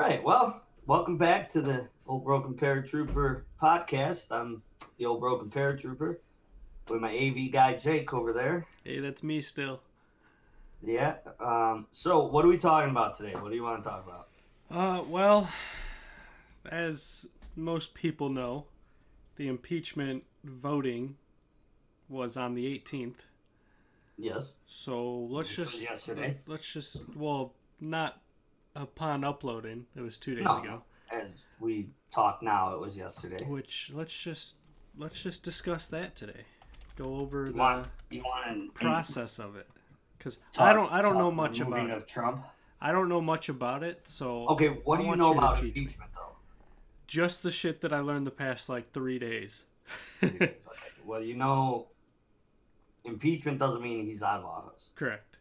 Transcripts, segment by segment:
right. Well, welcome back to the Old Broken Paratrooper podcast. I'm the Old Broken Paratrooper with my AV guy Jake over there. Hey, that's me still. Yeah. So, what are we talking about today? What do you want to talk about? Well, as most people know, the impeachment voting was on the 18th. Yes, So which was yesterday. not upon uploading. It was 2 days No, ago. no. As we talk now, it was yesterday. Which let's just discuss that today. Go over You the want you want to process of it, because I don't know talk much removing about it. of Trump? I don't know much about it, so Okay, what I do you want know you to about teach me. impeachment, though? Just the shit that I learned the past like 3 days. 3 days. Okay. Well, impeachment doesn't mean he's out of office. Correct.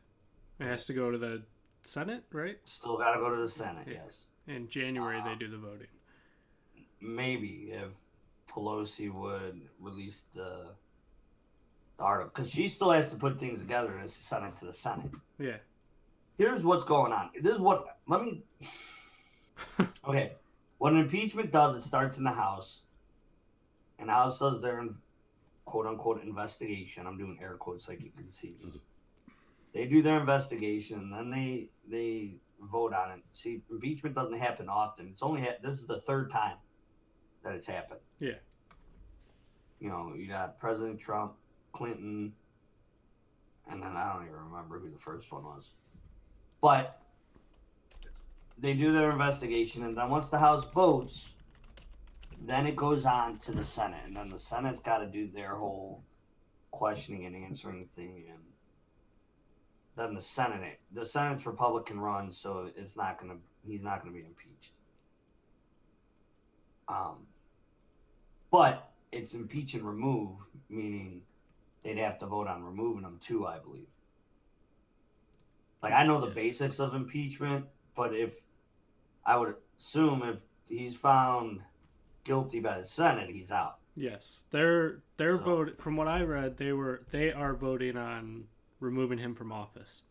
It has to go to the Senate, right? Still got to go to the Senate. Yeah. Yes. In January, they do the voting. Maybe if Pelosi would release the article, because she still has to put things together and send it to the Senate. Yeah. Here's what's going on. This is what. Let me. Okay. What an impeachment does, it starts in the House, and the House does their quote unquote investigation. I'm doing air quotes like you can see. They do their investigation, and then they vote on it. See, impeachment doesn't happen often. It's only this is the third time that it's happened. Yeah. You got President Trump, Clinton, and then I don't even remember who the first one was. But they do their investigation, and then once the House votes, then it goes on to the Senate, and then the Senate's got to do their whole questioning and answering thing, and then the Senate's Republican run, so he's not gonna be impeached. But it's impeach and remove, meaning they'd have to vote on removing him too, I believe. Like, I know the basics of impeachment, but I would assume if he's found guilty by the Senate, he's out. Yes, their vote. From what I read, they are voting on removing him from office.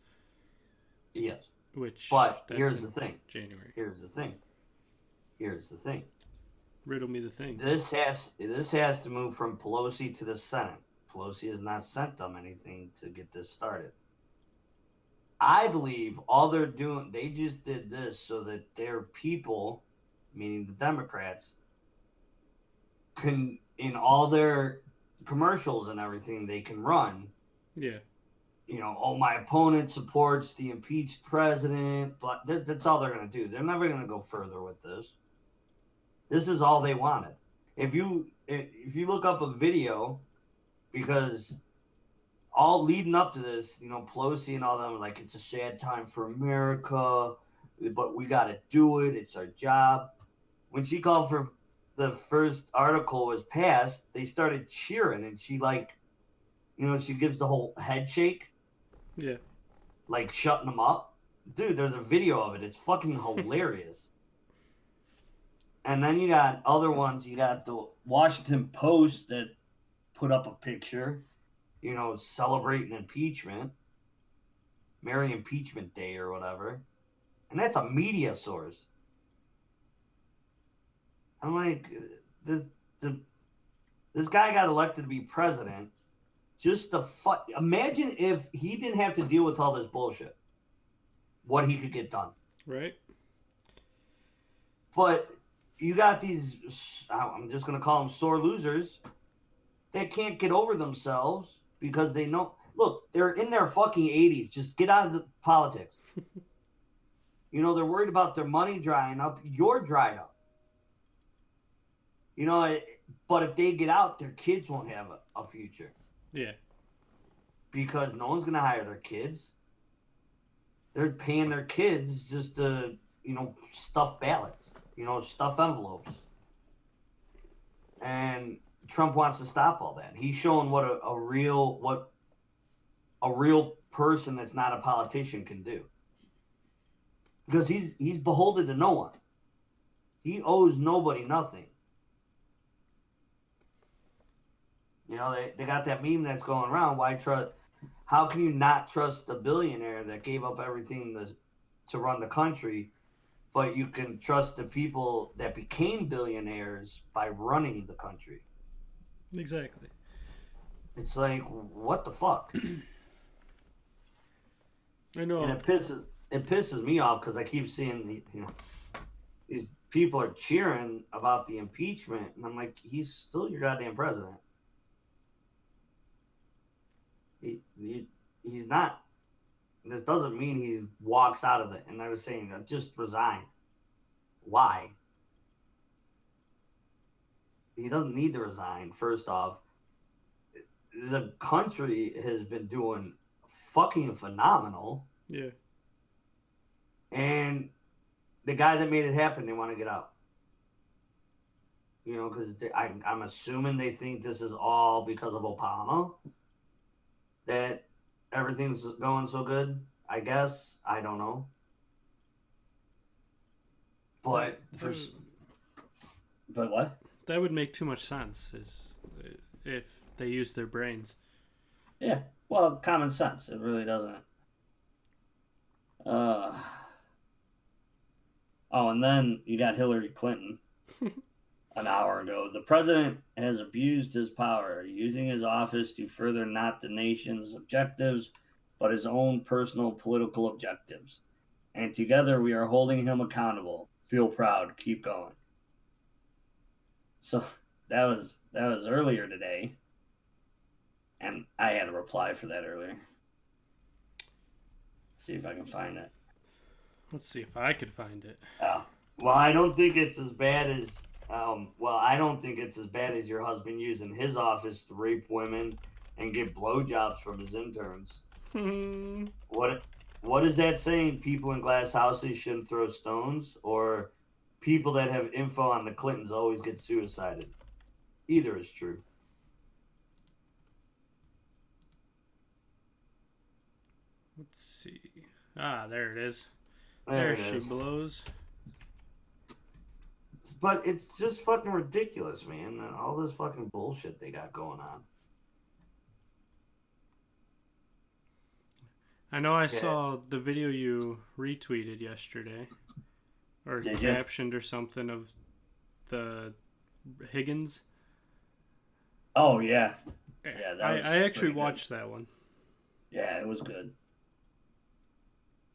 Yes, Which, but here's the thing. January. Here's the thing. Riddle me the thing. This has to move from Pelosi to the Senate. Pelosi has not sent them anything to get this started. I believe all they're doing, they just did this so that their people, meaning the Democrats, can, in all their commercials and everything they can run. Yeah. My opponent supports the impeached president, but that's all they're going to do. They're never going to go further with this. This is all they wanted. If you look up a video, because all leading up to this, Pelosi and all them are like, it's a sad time for America, but we got to do it. It's our job. When she called for the first article was passed, they started cheering, and she she gives the whole head shake. Yeah. Like shutting them up. Dude, there's a video of it. It's fucking hilarious. And then you got other ones. You got the Washington Post that put up a picture, celebrating impeachment, Merry Impeachment Day or whatever. And that's a media source. I'm like, this guy got elected to be president just to imagine if he didn't have to deal with all this bullshit, what he could get done. Right. But you got these, I'm just going to call them sore losers, that can't get over themselves because they know, look, they're in their fucking 80s. Just get out of the politics. They're worried about their money drying up. You're dried up. But if they get out, their kids won't have a future. Yeah. Because no one's going to hire their kids. They're paying their kids just to, stuff ballots, stuff envelopes. And Trump wants to stop all that. He's showing what a real person that's not a politician can do. Because he's beholden to no one. He owes nobody nothing. They got that meme that's going around. How can you not trust a billionaire that gave up everything to run the country, but you can trust the people that became billionaires by running the country. Exactly. It's like, what the fuck? I And know. it pisses me off because I keep seeing these people are cheering about the impeachment, and I'm like, he's still your goddamn president. He's not. This doesn't mean he walks out of it. And I was saying, just resign. Why? He doesn't need to resign. First off, the country has been doing fucking phenomenal, Yeah. and the guy that made it happen, they want to get out. Because I'm assuming they think this is all because of Obama, that everything's going so good. I guess I don't know, but but what? That would make too much sense. Is if they use their brains. Yeah, well, common sense. It really doesn't. Uh, oh, and then you got Hillary Clinton an hour ago. The president has abused his power, using his office to further not the nation's objectives, but his own personal political objectives. And together we are holding him accountable. Feel proud. Keep going. So that was earlier today, and I had a reply for that earlier. See if I can find it. Let's see if I could find it. Well, I don't think it's as bad as. I don't think it's as bad as your husband using his office to rape women and get blowjobs from his interns. What is that saying? People in glass houses shouldn't throw stones, or people that have info on the Clintons always get suicided. Either is true. Let's see. There it is. There she blows. But it's just fucking ridiculous, man. All this fucking bullshit they got going on. I know I saw the video you retweeted yesterday. Or Did captioned or something of the Higgins. Oh, yeah. Yeah, I actually watched that one. Yeah, it was good.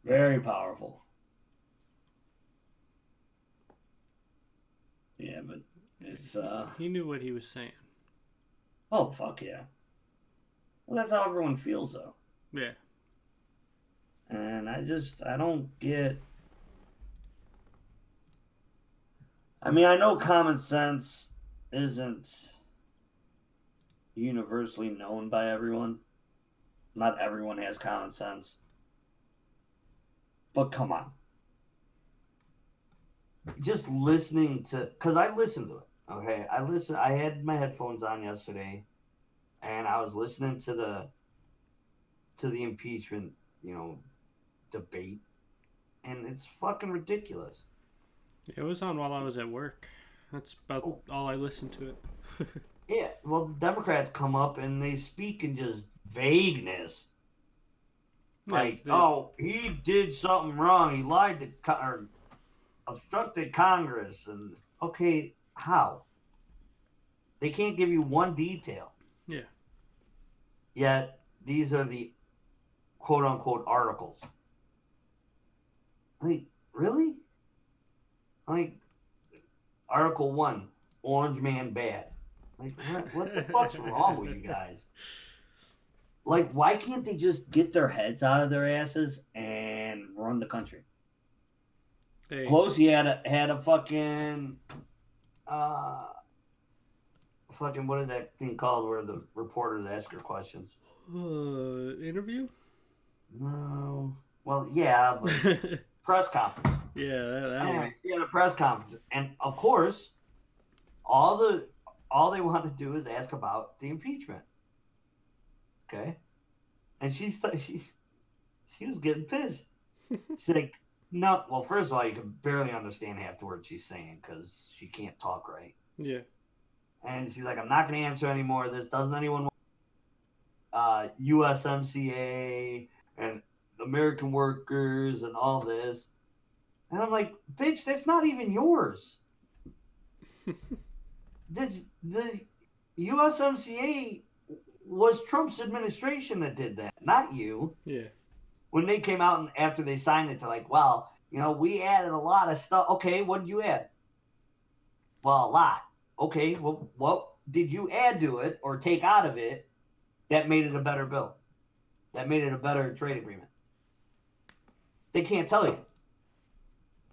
Very powerful. Yeah, but it's he knew what he was saying. Oh, fuck yeah. Well, that's how everyone feels, though. Yeah. And I don't get. I mean, I know common sense isn't universally known by everyone. Not everyone has common sense. But come on. Just listening to, because I listened to it. Okay, I had my headphones on yesterday, and I was listening to the impeachment, debate, and it's fucking ridiculous. It was on while I was at work. That's about all I listened to it. Yeah, well, the Democrats come up and they speak in just vagueness. Like, he did something wrong. He lied to or obstructed Congress. And, okay, how? They can't give you one detail. Yeah. Yet, these are the quote-unquote articles. Like, really? Like, Article 1, Orange Man bad. Like, what the fuck's wrong with you guys? Like, why can't they just get their heads out of their asses and run the country? Pelosi had a fucking what is that thing called where the reporters ask her questions? Interview? No. Well, yeah, but press conference. Yeah, that anyway, she had a press conference, and of course, all they want to do is ask about the impeachment. Okay, and she was getting pissed. She's like, no. Well, first of all, you can barely understand half the words she's saying because she can't talk right. Yeah. And she's like, I'm not going to answer any more of this. Doesn't anyone want USMCA and American workers and all this? And I'm like, bitch, that's not even yours. The USMCA was Trump's administration that did that, not you. Yeah. When they came out and after they signed it, they're like, well, we added a lot of stuff. Okay, what did you add? Well, a lot. Okay, well, what did you add to it or take out of it that made it a better bill? That made it a better trade agreement? They can't tell you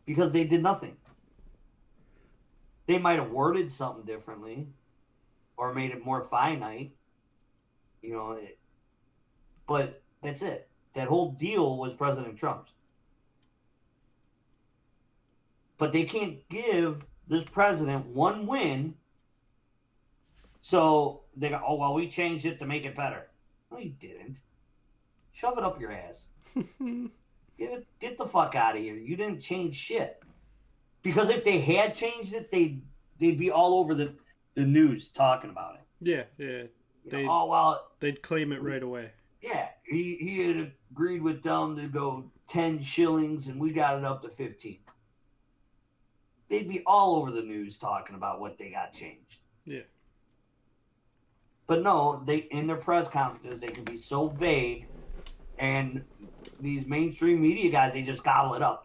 because they did nothing. They might have worded something differently or made it more finite, but that's it. That whole deal was President Trump's. But they can't give this president one win. So they go, oh, well, we changed it to make it better. No, you didn't. Shove it up your ass. Get the fuck out of here. You didn't change shit. Because if they had changed it, they'd be all over the news talking about it. Yeah. They'd claim it right away. Yeah, he had agreed with them to go 10 shillings, and we got it up to 15. They'd be all over the news talking about what they got changed. Yeah. But no, in their press conferences, they can be so vague, and these mainstream media guys, they just gobble it up.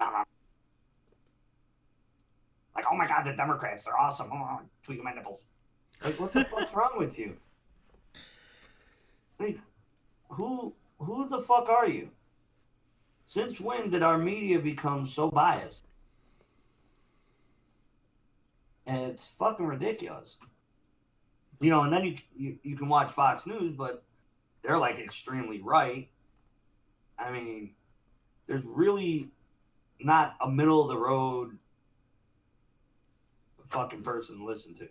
Like, oh my God, the Democrats, they're awesome. Oh, tweaking my nipples. Like, what the fuck's wrong with you? Like, who the fuck are you? Since when did our media become so biased? And it's fucking ridiculous. And then you can watch Fox News, but they're like extremely right. I mean, there's really not a middle of the road fucking person to listen to.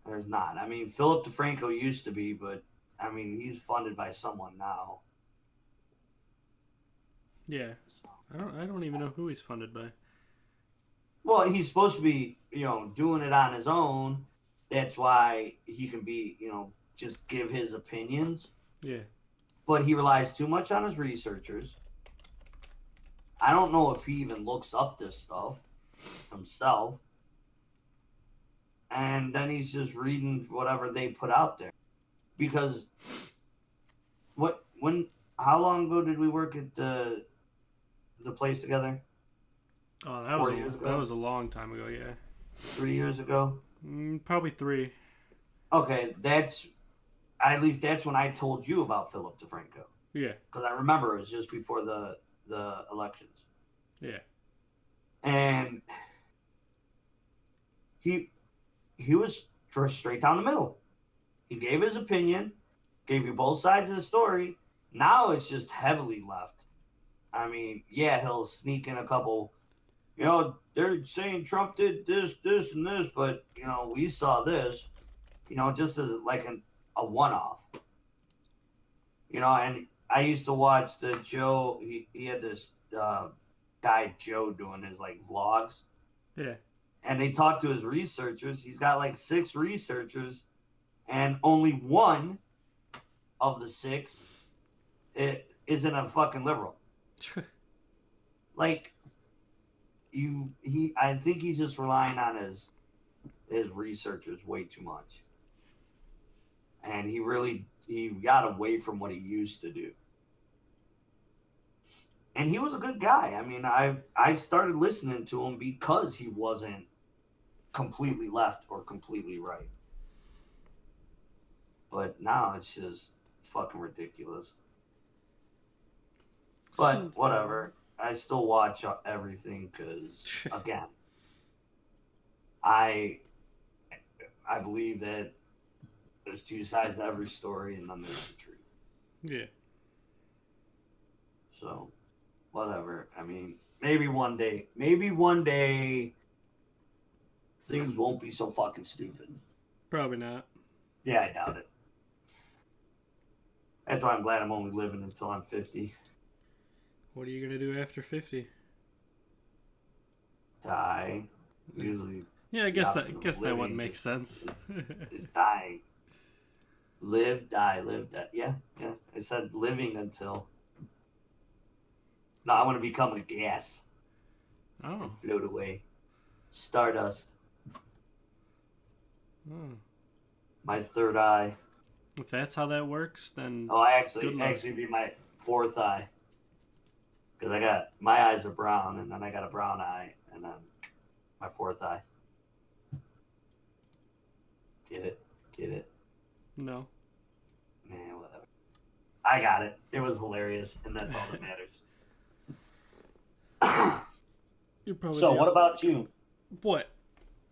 There's not. I mean, Philip DeFranco used to be, but I mean, he's funded by someone now. Yeah. I don't even know who he's funded by. Well, he's supposed to be, doing it on his own. That's why he can be, just give his opinions. Yeah. But he relies too much on his researchers. I don't know if he even looks up this stuff himself. And then he's just reading whatever they put out there. Because how long ago did we work at the place together? Oh, that was a long time ago, yeah. 3 years ago? Probably 3. Okay, at least that's when I told you about Philip DeFranco. Yeah. Because I remember it was just before the elections. Yeah. And he was straight down the middle. He gave his opinion, gave you both sides of the story. Now it's just heavily left. I mean, yeah, he'll sneak in a couple, they're saying Trump did this, and this, but, we saw this, just as like a one-off. And I used to watch the Joe, he had this guy, Joe, doing his, like, vlogs. Yeah. And they talked to his researchers. He's got, like, 6 researchers, and only one of the 6 isn't a fucking liberal. Like, I think he's just relying on his researchers way too much. And he got away from what he used to do. And he was a good guy. I mean, I started listening to him because he wasn't completely left or completely right. But now it's just fucking ridiculous. But whatever. I still watch everything because, again, I believe that there's 2 sides to every story, and then there's the truth. Yeah. So, whatever. I mean, maybe one day, things won't be so fucking stupid. Probably not. Yeah, I doubt it. That's why I'm glad I'm only living until I'm 50. What are you gonna do after 50? Die. Usually. Yeah, I guess that one makes sense. Just die. Live, die, live, die. Yeah. I said living until. No, I want to become a gas. Oh. and float away. Stardust. Oh. My third eye. If that's how that works, then Oh, I good luck. actually be my fourth eye. Because I got, my eyes are brown, and then I got a brown eye, and then my fourth eye. Get it? Get it? No. Man, whatever. I got it. It was hilarious, and that's all that matters. You're probably So, what about you? What?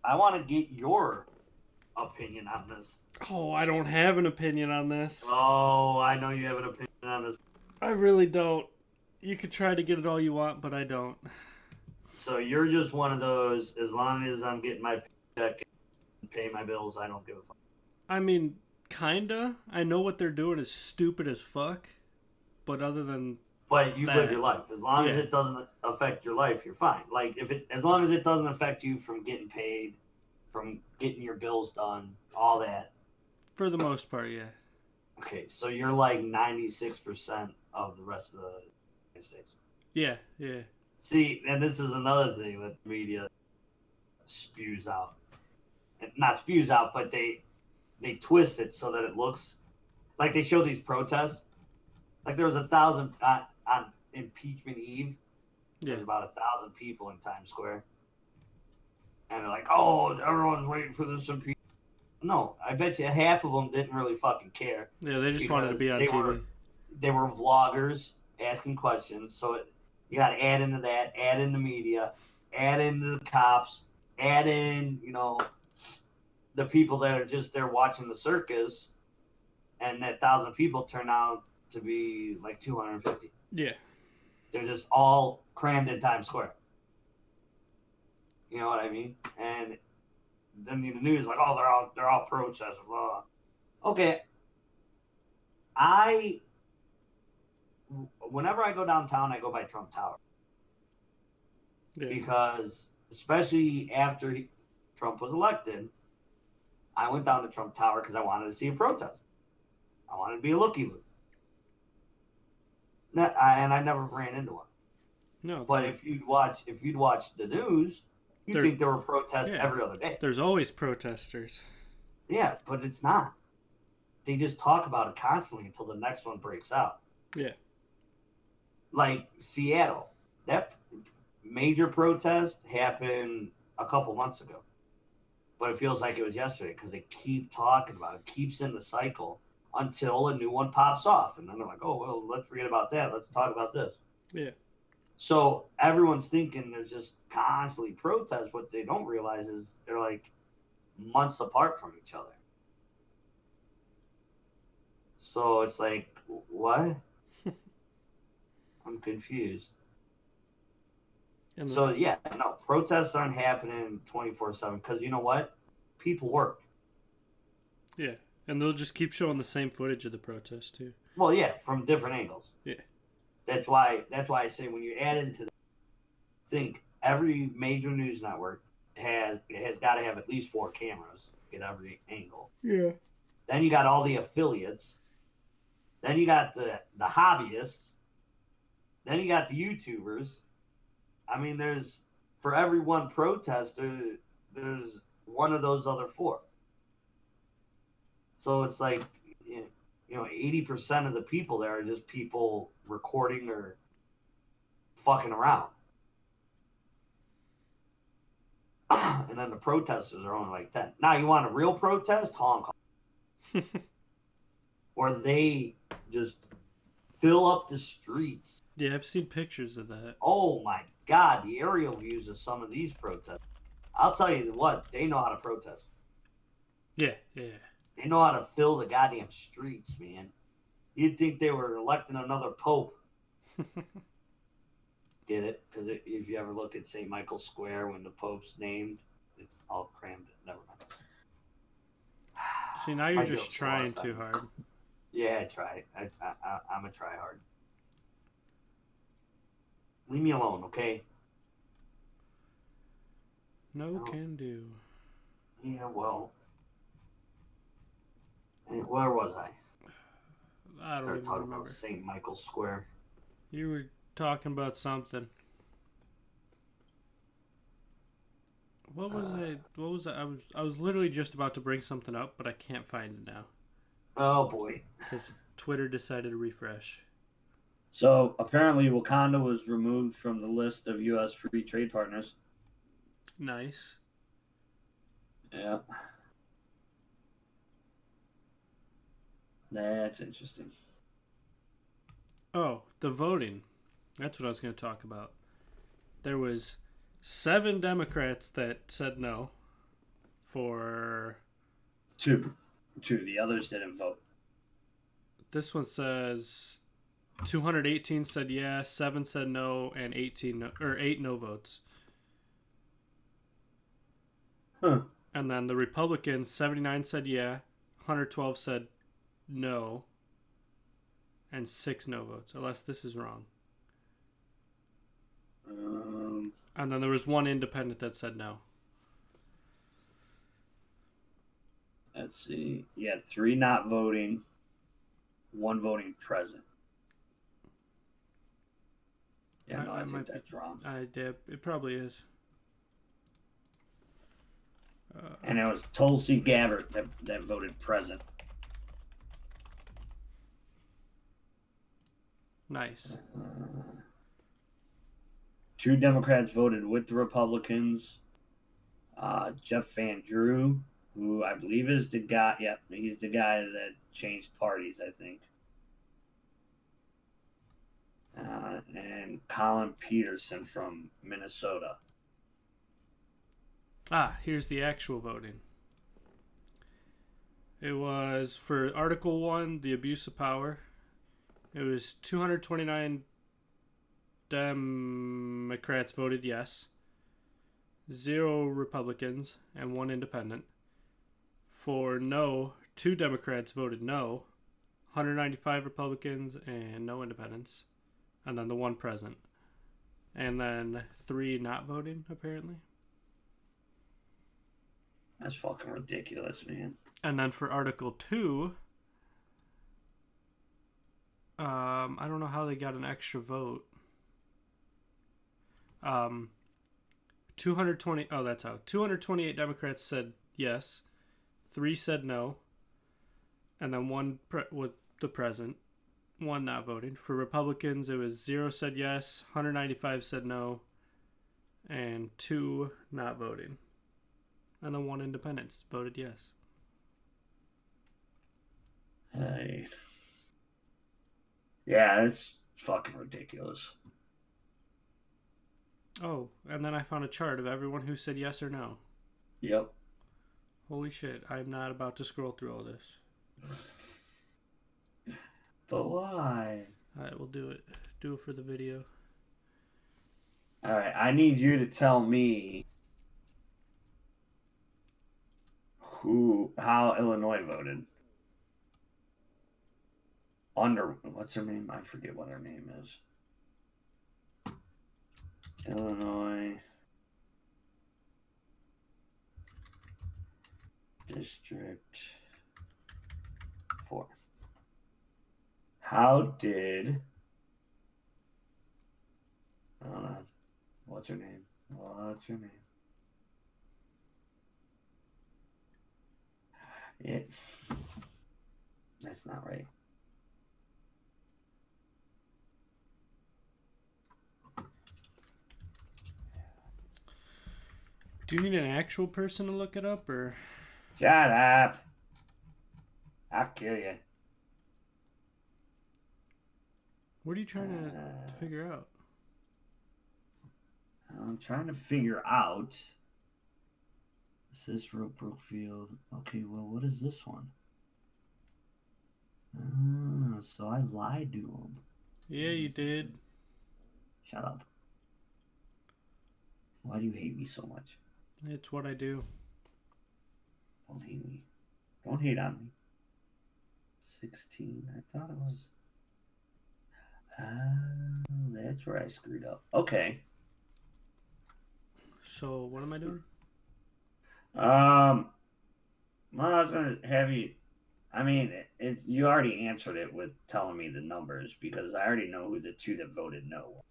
I want to get your opinion on this. Oh, I don't have an opinion on this. Oh, I know you have an opinion on this. I really don't. You could try to get it all you want, but I don't. So you're just one of those, as long as I'm getting my paycheck and pay my bills, I don't give a fuck. I mean, kinda. I know what they're doing is stupid as fuck, but other than But you that, live your life. As long as it doesn't affect your life, you're fine. Like, as long as it doesn't affect you from getting paid, from getting your bills done, all that. for the most part, yeah. Okay, so you're like 96% of the rest of the United States. Yeah, yeah. See, and this is another thing that the media spews out. Not spews out, but they twist it so that it looks like they show these protests. Like there was 1,000 on impeachment eve. Yeah. There's about 1,000 people in Times Square, and they're like, "Oh, everyone's waiting for this impeachment." No, I bet you half of them didn't really fucking care. Yeah, they just wanted to be on TV. They were vloggers asking questions, so you got to add into that, add in the media, add in the cops, add in, the people that are just there watching the circus, and that 1,000 people turn out to be like 250. Yeah. They're just all crammed in Times Square. You know what I mean? And then the news like, oh, they're all protesting. Blah. Okay. Whenever I go downtown, I go by Trump Tower. Yeah. Because especially after Trump was elected, I went down to Trump Tower because I wanted to see a protest. I wanted to be a looky-loo. And I never ran into one. No. But if you'd watch the news, you'd think there were protests every other day. There's always protesters. Yeah, but it's not. They just talk about it constantly until the next one breaks out. Yeah. Like Seattle, that major protest happened a couple months ago. But it feels like it was yesterday because they keep talking about it. It keeps in the cycle until a new one pops off. And then they're like, oh, well, let's forget about that. Let's talk about this. Yeah. So everyone's thinking there's just constantly protests. What they don't realize is they're like months apart from each other. So it's like, what? I'm confused. So, yeah, no, protests aren't happening 24/7 because you know what? People work. Yeah, and they'll just keep showing the same footage of the protest, too. Well, yeah, from different angles. Yeah. That's why I say when you add into the think every major news network has got to have at least 4 cameras at every angle. Yeah. Then you got all the affiliates. Then you got the hobbyists. Then you got the YouTubers. I mean, there's for every one protester, there's one of those other 4. So it's like, 80% of the people there are just people recording or fucking around. And then the protesters are only like 10. Now, you want a real protest? Hong Kong. Or they just fill up the streets. Yeah, I've seen pictures of that. Oh my God, the aerial views of some of these protests. I'll tell you what, they know how to protest. Yeah, yeah. They know how to fill the goddamn streets, man. You'd think they were electing another pope. Get it? Because if you ever look at St. Michael's Square when the pope's named, it's all crammed. Never mind. See, now you're just trying too hard. Yeah, I try. I'm a tryhard. Leave me alone, okay? No can do. Yeah, well. Where was I? I don't even talking remember. about St. Michael's Square. You were talking about something. What was I? What was I was literally just about to bring something up, but I can't find it now Oh boy. because Twitter decided to refresh. So apparently, Wakanda was removed from the list of U.S. free trade partners. Nice. Yeah, that's interesting. Oh, the voting. That's what I was going to talk about. There was 7 Democrats that said no for. Two. The others didn't vote. This one says 218 said yeah, 7 said no, and 18 no, or 8 no votes. Huh. And then the Republicans, 79 said yeah, 112 said no, and 6 no votes. Unless this is wrong. And then there was 1 independent that said no. Let's see. Yeah, 3 not voting, 1 voting present. Yeah, no, I think that's wrong. It probably is. And it was Tulsi Gabbard that voted present. Nice. 2 Democrats voted with the Republicans. Jeff Van Drew, who I believe is the guy. Yep, he's the guy that changed parties, I think. And Colin Peterson from Minnesota. Here's the actual voting. It was for Article 1, the abuse of power. It was 229 Democrats voted yes, 0 Republicans, and 1 independent. For no, 2 Democrats voted no, 195 Republicans, and no independents. And then the 1 present. And then 3 not voting, apparently. That's fucking ridiculous, man. And then for Article 2, I don't know how they got an extra vote. 220. Oh, that's how. 228 Democrats said yes, 3 said no, and then 1 with the present, 1 not voting. For Republicans, it was 0 said yes, 195 said no, and 2 not voting, and then 1 independent voted yes. Hey. Yeah, it's fucking ridiculous. Oh, and then I found a chart of everyone who said yes or no. Yep. Holy shit, I'm not about to scroll through all this. But why? Alright, we'll do it. Do it for the video. Alright, I need you to tell me how Illinois voted. What's her name? I forget what her name is. Illinois District 4. How did what's her name? Yeah, that's not right. Do you need an actual person to look it up, or? Shut up. I'll kill you. What are you trying to figure out? I'm trying to figure out. This is for Brookfield. Okay, well, what is this one? So I lied to him. Yeah, you did. Shut up. Why do you hate me so much? It's what I do. Don't hate me. Don't hate on me. 16. I thought it was. That's where I screwed up. Okay. So what am I doing? Well, I was gonna have you. I mean, you already answered it with telling me the numbers because I already know who the 2 that voted no.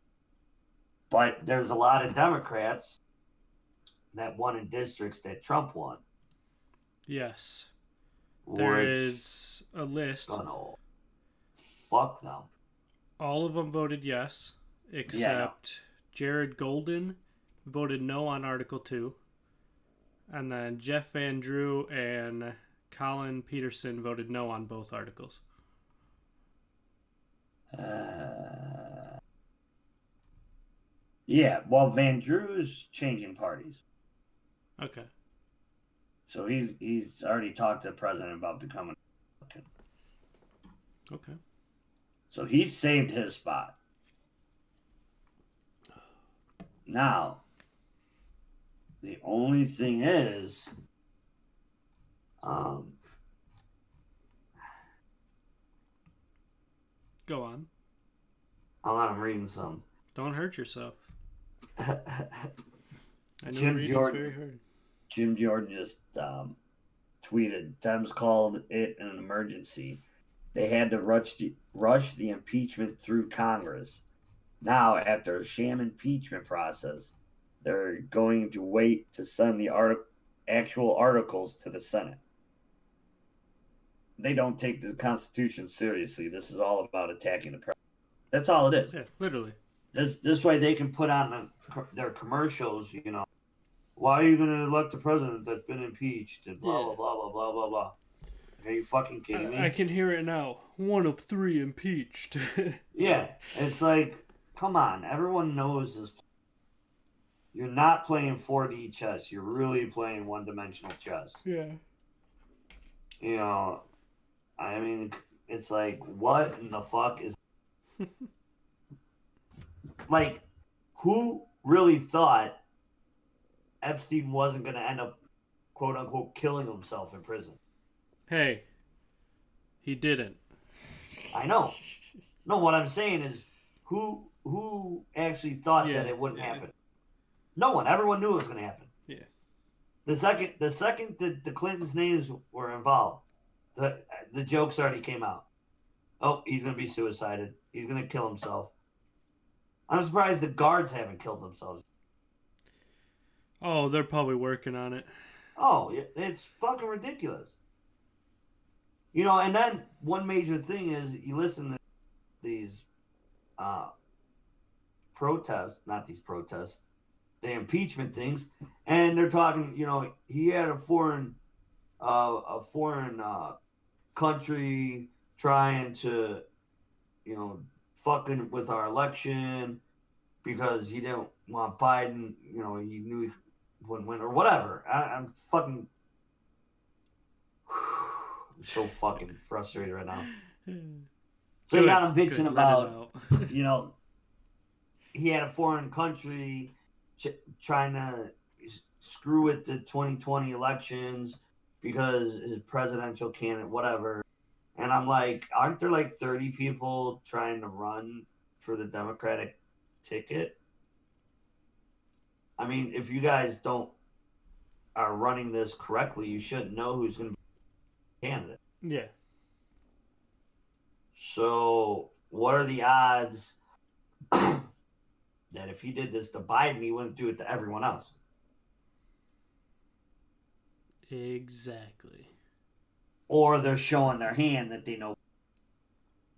But there's a lot of Democrats that won in districts that Trump won. Yes. There Which is a list. gonna fuck them. All of them voted yes, except Jared Golden voted no on Article 2. And then Jeff Van Drew and Colin Peterson voted no on both articles. Yeah, well, Van Drew's changing parties. Okay. So he's already talked to the president about becoming a Republican. Okay. So he saved his spot. Now, the only thing is, Go on. hold on, I'm reading some. Don't hurt yourself. I know Jim reading's Jordan. very hard. Jim Jordan just tweeted, Dems called it an emergency. They had to rush the impeachment through Congress. Now, after a sham impeachment process, they're going to wait to send the actual articles to the Senate. They don't take the Constitution seriously. This is all about attacking the president. That's all it is. Yeah, literally. This way they can put on their commercials, why are you going to elect the president that's been impeached and blah, blah, blah, blah, blah, blah, blah. Are you fucking kidding me? I can hear it now. 1 of 3 impeached. Yeah, it's like, come on. Everyone knows this. You're not playing 4D chess. You're really playing one-dimensional chess. Yeah. I mean, it's like, what in the fuck is... Like, who really thought Epstein wasn't going to end up, quote-unquote, killing himself in prison? Hey, he didn't. I know. No, what I'm saying is, who actually thought that it wouldn't happen? No one. Everyone knew it was going to happen. Yeah. The second that the Clintons' names were involved, the jokes already came out. Oh, he's going to be suicided. He's going to kill himself. I'm surprised the guards haven't killed themselves. Oh, they're probably working on it. Oh, it's fucking ridiculous. And then one major thing is you listen to these protests, not these protests, the impeachment things, and they're talking, he had a foreign country trying to, fucking with our election because he didn't want Biden, he knew he wouldn't win or whatever. I'm fucking I'm so fucking frustrated right now. So you got him bitching about, he had a foreign country trying to screw with the 2020 elections because his presidential candidate, whatever. And I'm like, aren't there like 30 people trying to run for the Democratic ticket? I mean, if you guys are running this correctly, you should know who's going to be the candidate. Yeah. So what are the odds that if he did this to Biden, he wouldn't do it to everyone else? Exactly. Or they're showing their hand that they know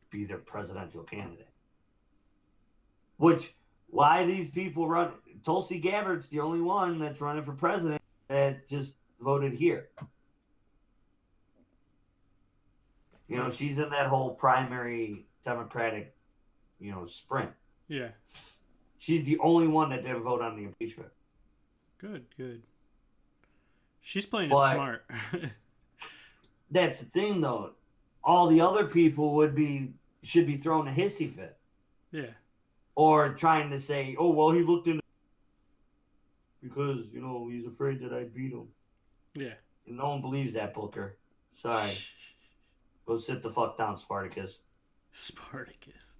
be their presidential candidate. Which, why these people run? Tulsi Gabbard's the only one that's running for president that just voted here. She's in that whole primary Democratic, sprint. Yeah. She's the only one that didn't vote on the impeachment. Good. She's playing it smart. That's the thing, though. All the other people should be thrown a hissy fit. Yeah. Or trying to say, oh, well, he looked in because, he's afraid that I beat him. Yeah. And no one believes that, Booker. Sorry. Go sit the fuck down, Spartacus. Spartacus.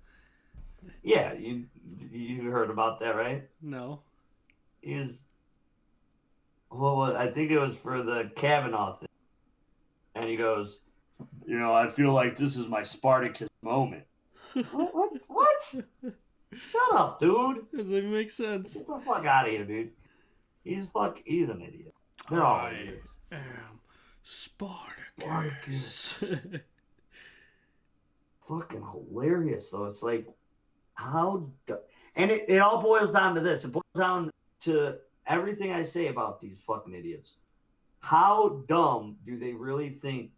Yeah, you heard about that, right? No. I think it was for the Kavanaugh thing. And he goes, I feel like this is my Spartacus moment. What? Shut up, dude. Doesn't even make sense. Get the fuck out of here, dude. He's an idiot. They're all idiots. Am Spartacus. Fucking hilarious though. It's like and it all boils down to this. It boils down to everything I say about these fucking idiots. How dumb do they really think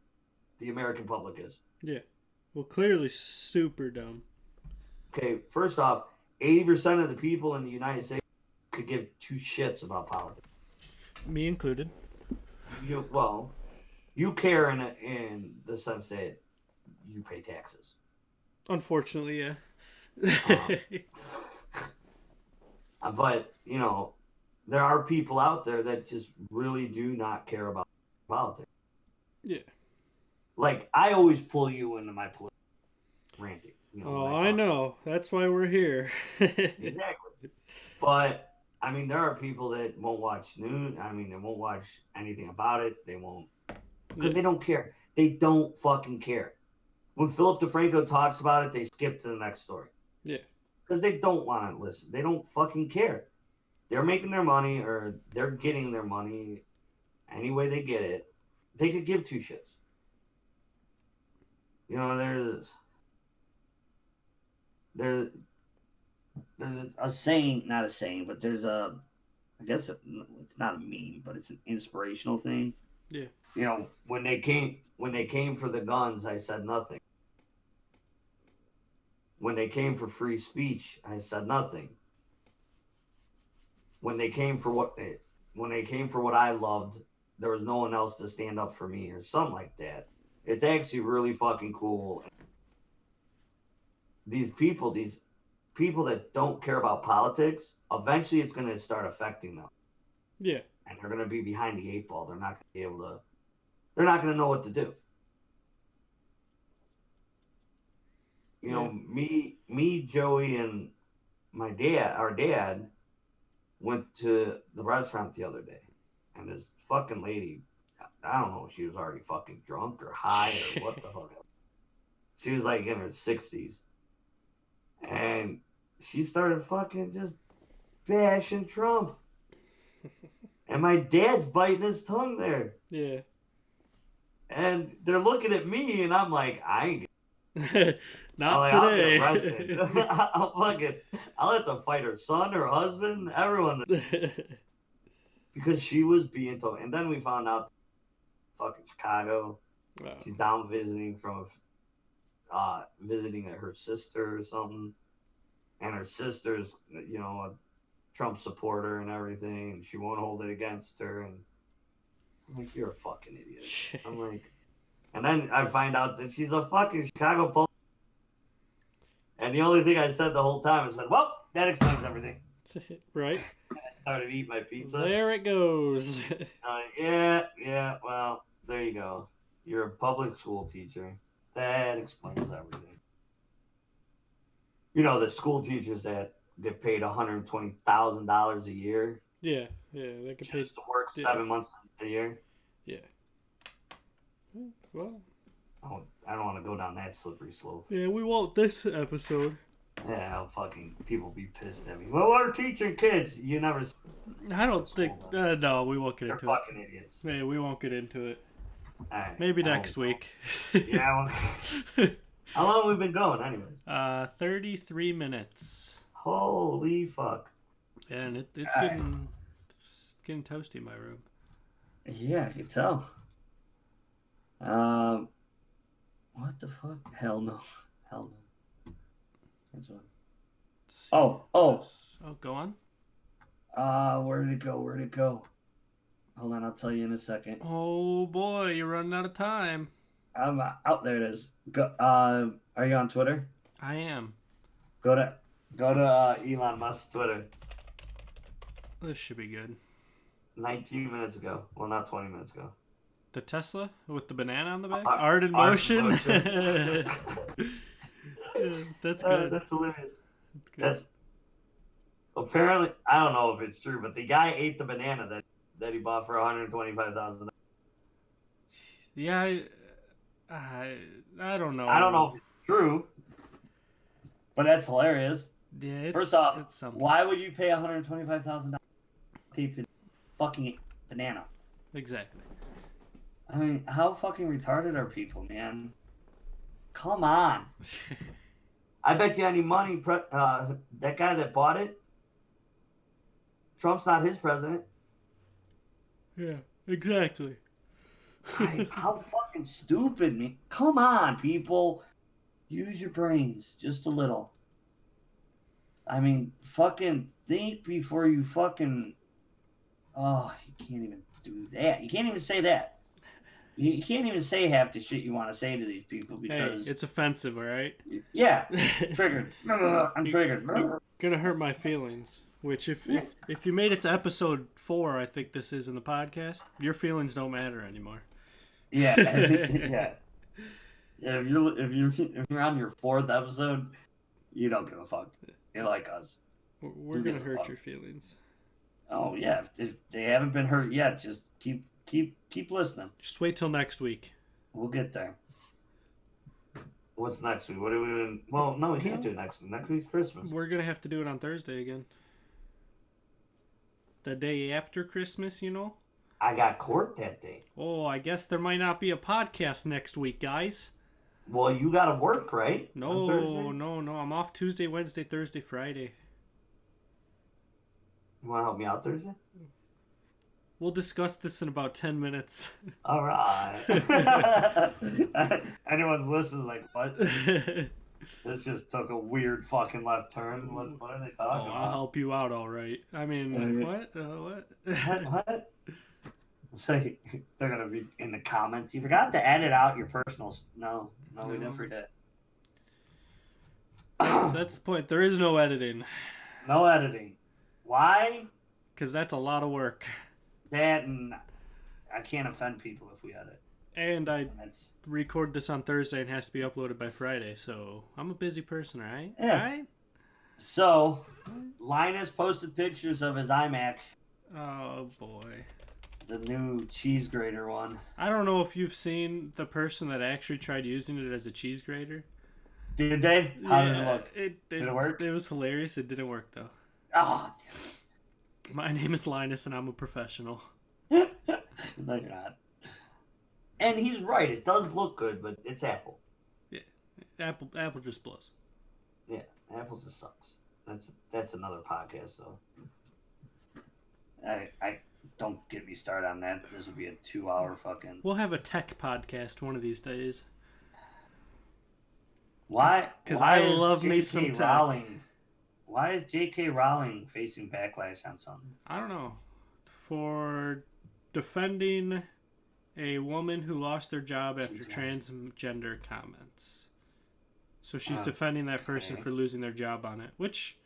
the American public is? Yeah. Well, clearly super dumb. Okay, first off, 80% of the people in the United States could give two shits about politics. Me included. You care in the sense that you pay taxes. Unfortunately, yeah. But, there are people out there that just really do not care about politics. Yeah. Like, I always pull you into my political ranting. I know. That's why we're here. Exactly. But, there are people that won't watch news. They won't watch anything about it. They won't. Because they don't care. They don't fucking care. When Philip DeFranco talks about it, they skip to the next story. Yeah. Because they don't want to listen. They don't fucking care. They're making their money, or they're getting their money any way they get it. They could give two shits. There's a saying, not a saying, but there's I guess it's not a meme, but it's an inspirational thing. Yeah. When they came for the guns, I said nothing. When they came for free speech, I said nothing. When they came for what I loved, there was no one else to stand up for me, or something like that. It's actually really fucking cool. These people that don't care about politics, eventually it's going to start affecting them. Yeah. And they're going to be behind the eight ball. They're not going to be able to. They're not going to know what to do. Me, Joey, and our dad, went to the restaurant the other day, and this fucking lady, I don't know if she was already fucking drunk or high or what the fuck. She was like in her 60s, and she started fucking just bashing Trump. And my dad's biting his tongue there. Yeah. And they're looking at me, and I'm like, I ain't not today. I'll get arrested. I'll have to fight her son, her husband, everyone. Because she was being told. And then we found out fucking Chicago. Wow. She's down visiting visiting her sister or something. And her sister's, a Trump supporter and everything. And she won't hold it against her. And I'm like, you're a fucking idiot. I'm like, and then I find out that she's a fucking Chicago police. And the only thing I said the whole time is that, well, that explains everything. Right. I started eating my pizza. There it goes. Yeah, well, there you go. You're a public school teacher. That explains everything. The school teachers that get paid $120,000 a year. Yeah, they get paid to work 7 months a year. Yeah. Well, I don't want to go down that slippery slope. Yeah, we won't this episode. Yeah, fucking people be pissed at me. Well, we're teaching kids. You never. I don't think. No, we won't get into it. They're fucking idiots. Yeah, we won't get into it. Right, maybe next week. Yeah. How long have we been going, anyways? 33 minutes. Holy fuck. And it's getting toasty in my room. Yeah, I can tell. What the fuck? Hell no. That's one. Oh, go on. Where'd it go? Hold on, I'll tell you in a second. Oh boy, you're running out of time. I'm out. There it is. Go. Are you on Twitter? I am. Go to Elon Musk's Twitter. This should be good. 19 minutes ago. Well, not 20 minutes ago. The Tesla with the banana on the back? Art in motion? That's good. That's hilarious. That's good. Apparently, I don't know if it's true, but the guy ate the banana that he bought for $125,000. Yeah, I don't know. I don't know if it's true, but that's hilarious. Yeah, First off, why would you pay $125,000 tape? fucking banana. Exactly. I mean, how fucking retarded are people, man? Come on. I bet you any money, that guy that bought it, Trump's not his president. Yeah, exactly. How fucking stupid, man. Come on, people. Use your brains just a little. I mean, fucking think before you fucking... Oh, you can't even do that. You can't even say that. You can't even say half the shit you want to say to these people because... Hey, it's offensive, all right? Yeah, triggered. I'm triggered. You're gonna hurt my feelings. Which, if you made it to episode 4, I think this is in the podcast, your feelings don't matter anymore. Yeah, yeah. If you're on your 4th episode, you don't give a fuck. You're like us. We're gonna hurt your feelings. Oh yeah, if they haven't been hurt yet, just keep listening. Just wait till next week. We'll get there. What's next week? What are we doing? Well, no, we can't do it next week. Next week's Christmas. We're gonna have to do it on Thursday again. The day after Christmas, you know? I got court that day. Oh, I guess there might not be a podcast next week, guys. Well, you got to work, right? No. I'm off Tuesday, Wednesday, Thursday, Friday. You want to help me out Thursday? We'll discuss this in about 10 minutes. All right. Anyone's listening is like, what? This just took a weird fucking left turn. What are they talking about? I'll help you out, all right. I mean, what? What? So they're going to be in the comments. You forgot to edit out your personals. No, we didn't forget. That's the point. There is no editing. No editing. Why? Because that's a lot of work. That and I can't offend people if we edit. And I record this on Thursday and has to be uploaded by Friday, so I'm a busy person, right? Yeah. Right? So, Linus posted pictures of his iMac. Oh, boy. The new cheese grater one. I don't know if you've seen the person that actually tried using it as a cheese grater. Did they? How did it look? Did it work? It was hilarious. It didn't work, though. Oh, My name is Linus, and I'm a professional. No, you're not. And he's right. It does look good, but it's Apple. Yeah, Apple just blows. Yeah, Apple just sucks. That's another podcast, though. I don't get me started on that. This will be a 2-hour fucking... We'll have a tech podcast one of these days. Why? Because I love me some tech. Why is J.K. Rowling facing backlash on something? I don't know. For defending a woman who lost their job after transgender comments. So she's defending that person for losing their job on it, which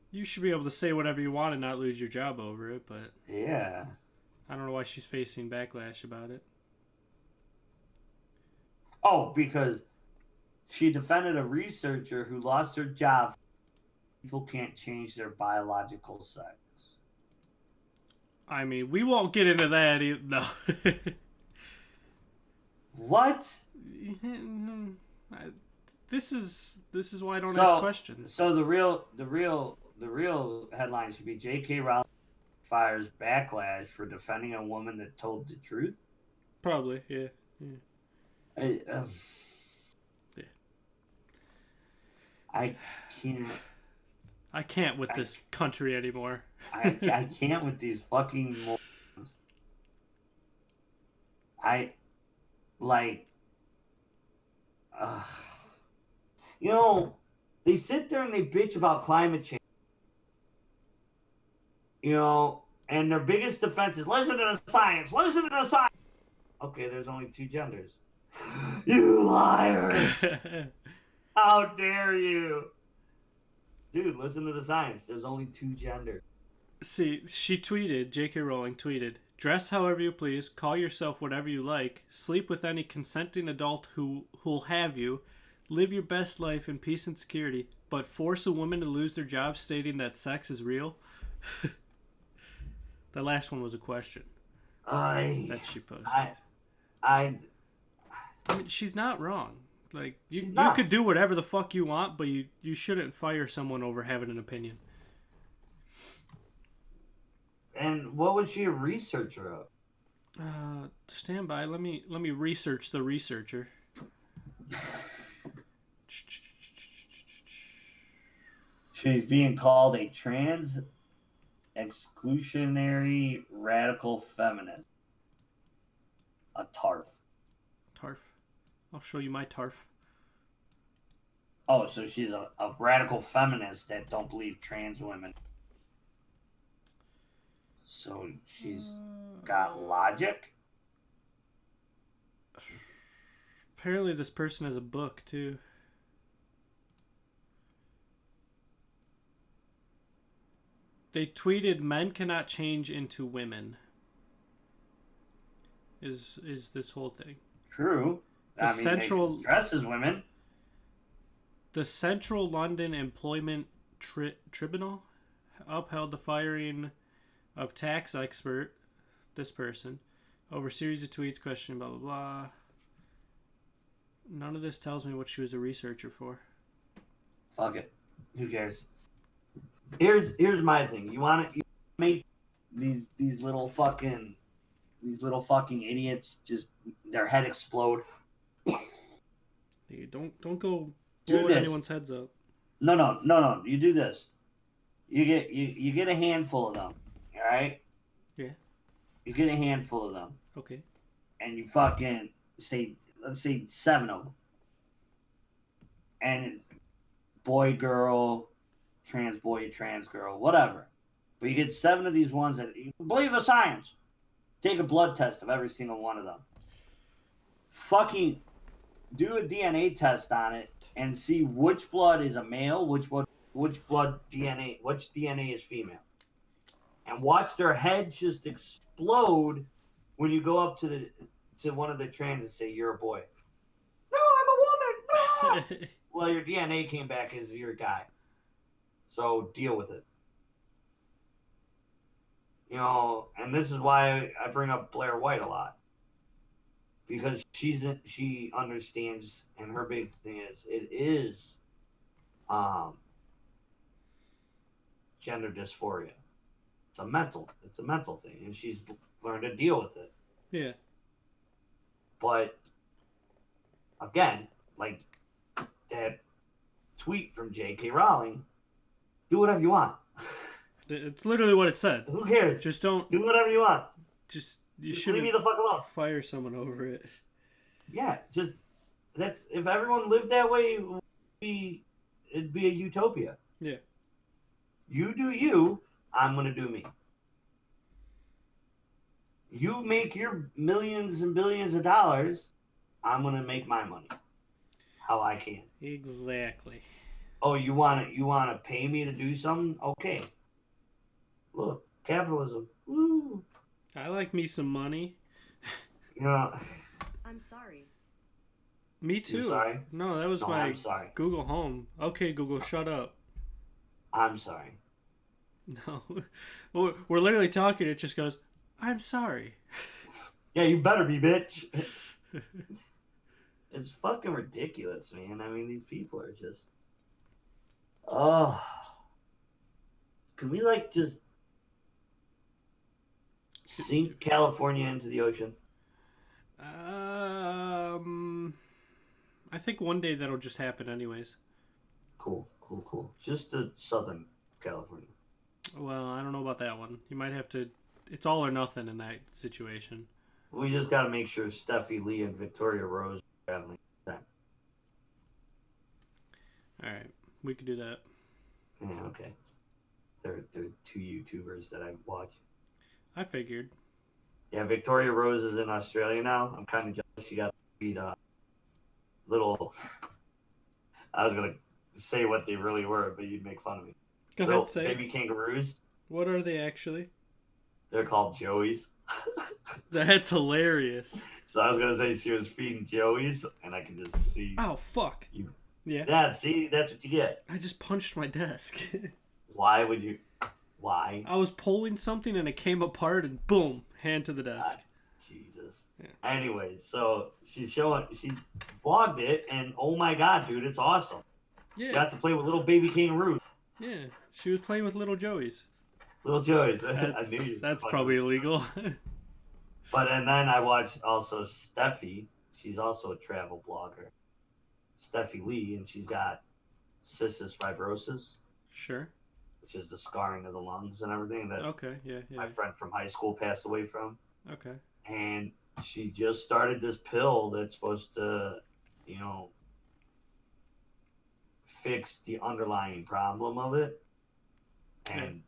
you should be able to say whatever you want and not lose your job over it, but yeah, I don't know why she's facing backlash about it. Oh, because she defended a researcher who lost her job. People can't change their biological sex. I mean, we won't get into that either. No. What? This is why I don't ask questions. So the real headline should be J.K. Rowling fires backlash for defending a woman that told the truth. Probably, yeah. Yeah. I can't. I can't with this country anymore. I can't with these fucking morons. They sit there and they bitch about climate change. And their biggest defense is, listen to the science, listen to the science. Okay, there's only 2 genders. You liar! How dare you? Dude, listen to the science. There's only 2 genders. See, J.K. Rowling tweeted, dress however you please, call yourself whatever you like, sleep with any consenting adult who'll have you, live your best life in peace and security, but force a woman to lose their job stating that sex is real? The last one was a question that she posted. I mean, she's not wrong. Like, you could do whatever the fuck you want, but you shouldn't fire someone over having an opinion. And what was she a researcher of? Stand by. Let me research the researcher. She's being called a trans exclusionary radical feminist. A TARF. TARF. I'll show you my TARF. Oh, so she's a radical feminist that don't believe trans women. So she's got logic? Apparently this person has a book, too. They tweeted, "Men cannot change into women." Is this whole thing. True. The central they dress as women. The Central London Employment Tribunal upheld the firing of tax expert, this person, over a series of tweets questioning blah blah blah. None of this tells me what she was a researcher for. Fuck it. Who cares? Here's my thing. You want to make these little fucking idiots just their head explode. Hey, don't go blowing anyone's heads up. No. You do this. You get a handful of them. All right. Yeah. You get a handful of them. Okay. And you fucking let's say 7 of them. And boy, girl, trans boy, trans girl, whatever. But you get 7 of these ones that you believe the science. Take a blood test of every single one of them. Fucking do a DNA test on it and see which blood is a male, which DNA is female. And watch their heads just explode when you go up to one of the trans and say, "You're a boy." "No, I'm a woman." No. Well, your DNA came back as your guy. So deal with it. You know, and this is why I bring up Blair White a lot. Because she understands, and her big thing is, it is gender dysphoria. It's a mental thing, and she's learned to deal with it. Yeah. But again, like that tweet from J.K. Rowling, do whatever you want. It's literally what it said. Who cares? Just don't do whatever you want. You shouldn't leave me the fuck alone. Fire someone over it. Yeah, that's if everyone lived that way, it'd be a utopia. Yeah. You do you, I'm gonna do me. You make your millions and billions of dollars, I'm gonna make my money. How I can. Exactly. Oh, you wanna pay me to do something? Okay. Look, capitalism. Woo. I like me some money. You know. I'm sorry. Me too. You're sorry? No, that was I'm sorry. Google Home. Okay, Google, shut up. I'm sorry. No. We're literally talking, it just goes, "I'm sorry." Yeah, you better be, bitch. It's fucking ridiculous, man. I mean, these people are just... Oh. Can we, just sink California into the ocean? I think one day that'll just happen anyways. Cool. Just the Southern California. Well, I don't know about that one. You might have to... It's all or nothing in that situation. We just got to make sure Steffi Lee and Victoria Rose are traveling time. All right. We could do that. Yeah, okay. They're 2 YouTubers that I watch. I figured. Yeah, Victoria Rose is in Australia now. I'm kind of jealous. She got to beat little... I was going to say what they really were, but you'd make fun of me. Go little ahead, say baby kangaroos. What are they actually? They're called Joeys. That's hilarious. So I was going to say she was feeding Joeys, and I can just see... Oh, fuck. Yeah. Dad, see? That's what you get. I just punched my desk. Why would you... Why? I was pulling something and it came apart and boom, hand to the desk. Jesus. Yeah. Anyway, so she vlogged it, and oh my god, dude, it's awesome. Yeah. Got to play with little baby kangaroos. Yeah. She was playing with little Joeys. Little Joey's. I knew you. That's probably illegal. And then I watched also Steffi. She's also a travel blogger. Steffi Lee, and she's got cystic fibrosis, Sure. which is the scarring of the lungs and everything that Okay. Yeah. my Yeah. friend from high school passed away from. Okay. And she just started this pill that's supposed to, you know, fix the underlying problem of it. And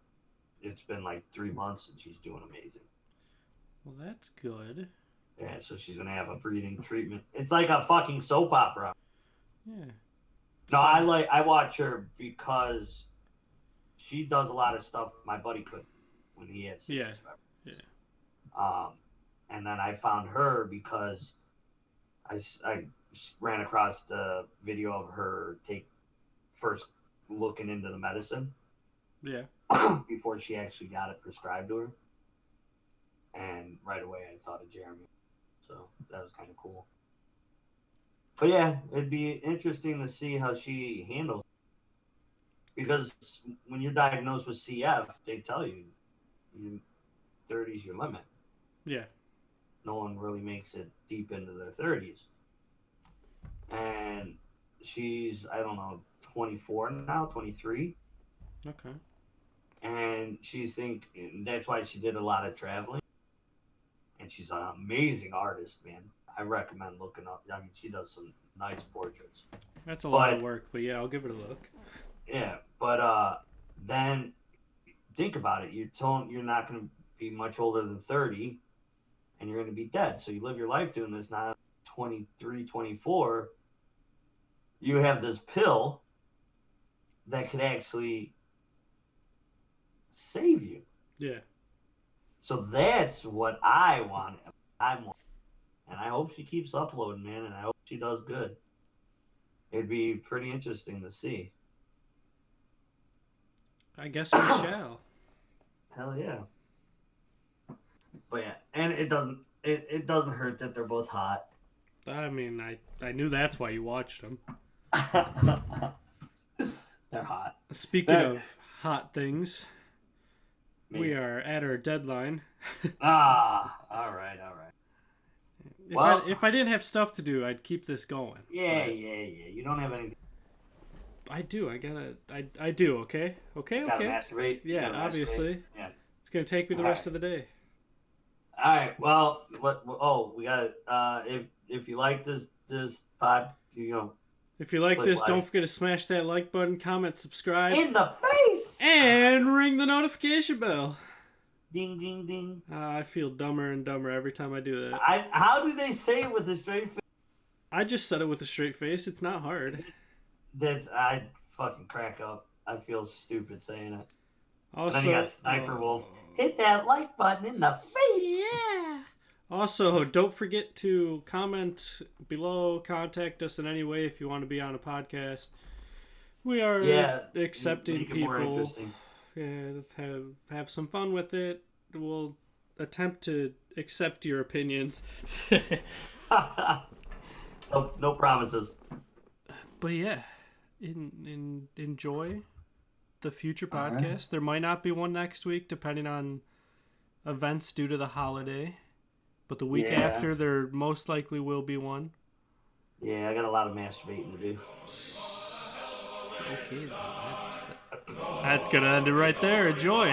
it's been like 3 months and she's doing amazing. Well, that's good. Yeah, so she's gonna have a breathing treatment. It's like a fucking soap opera. Yeah. No, I watch her because she does a lot of stuff my buddy couldn't when he had cystic fibrosis. Yeah. And then I found her because I ran across the video of her first looking into the medicine. Yeah. Before she actually got it prescribed to her. And right away I thought of Jeremy. So that was kind of cool. But yeah, it'd be interesting to see how she handles it. Because when you're diagnosed with CF, they tell you 30 is your limit. Yeah. No one really makes it deep into their 30s. And she's, I don't know, 24 now, 23. Okay. And that's why she did a lot of traveling. And she's an amazing artist, man. I recommend looking up. I mean, she does some nice portraits. That's a lot of work, but yeah, I'll give it a look. Yeah, but then think about it. You're not going to be much older than 30, and you're going to be dead. So you live your life doing this now, 23, 24. You have this pill that could actually save you. Yeah. So that's what I want. And I hope she keeps uploading, man, and I hope she does good. It'd be pretty interesting to see. I guess we shall. Hell yeah. But yeah, and it doesn't hurt that they're both hot. I mean, I knew that's why you watched them. They're hot. Speaking of hot things, we are at our deadline. All right. If I didn't have stuff to do, I'd keep this going. Yeah. You don't have anything. I do. I do. Okay. Gotta masturbate. Yeah, obviously. Yeah. It's gonna take me the rest of the day. All right. Well, we got it. If you like this pod, If you like this, don't forget to smash that like button, comment, subscribe. In the face! And ring the notification bell. Ding, ding, ding. I feel dumber and dumber every time I do that. How do they say it with a straight face? I just said it with a straight face. It's not hard. I fucking crack up. I feel stupid saying it. Also, and then you got Sniper Wolf. Hit that like button in the face. Yeah. Also, don't forget to comment below, contact us in any way if you want to be on a podcast. We are accepting people. Yeah, have some fun with it. We'll attempt to accept your opinions. No promises. But yeah, enjoy the future podcast. Right. There might not be one next week, depending on events due to the holiday. But the week after, there most likely will be one. Yeah, I got a lot of masturbating to do. Okay, then. That's gonna end it right there. Enjoy.